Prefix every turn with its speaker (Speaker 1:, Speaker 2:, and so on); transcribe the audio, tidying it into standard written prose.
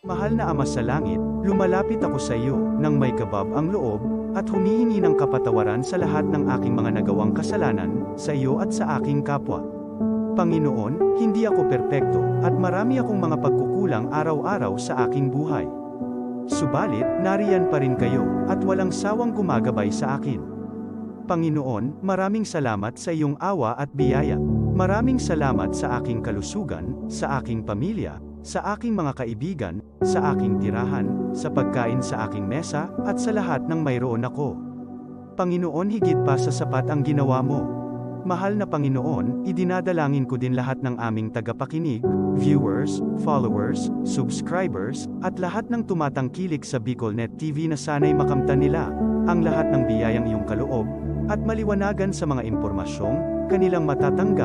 Speaker 1: Mahal na Ama sa Langit, lumalapit ako sa iyo, nang may kabab ang loob, at humihingi ng kapatawaran sa lahat ng aking mga nagawang kasalanan, sa iyo at sa aking kapwa. Panginoon, hindi ako perpekto, at marami akong mga pagkukulang araw-araw sa aking buhay. Subalit, nariyan pa rin kayo, at walang sawang gumagabay sa akin. Panginoon, maraming salamat sa iyong awa at biyaya. Maraming salamat sa aking kalusugan, sa aking pamilya, sa aking mga kaibigan, sa aking tirahan, sa pagkain sa aking mesa, at sa lahat ng mayroon ako. Panginoon, higit pa sa sapat ang ginawa mo. Mahal na Panginoon, idinadalangin ko din lahat ng aming tagapakinig, viewers, followers, subscribers, at lahat ng tumatangkilik sa BicolNet TV na sana'y makamtan nila ang lahat ng biyayang iyong kaloob, at maliwanagan sa mga impormasyong kanilang matatanggap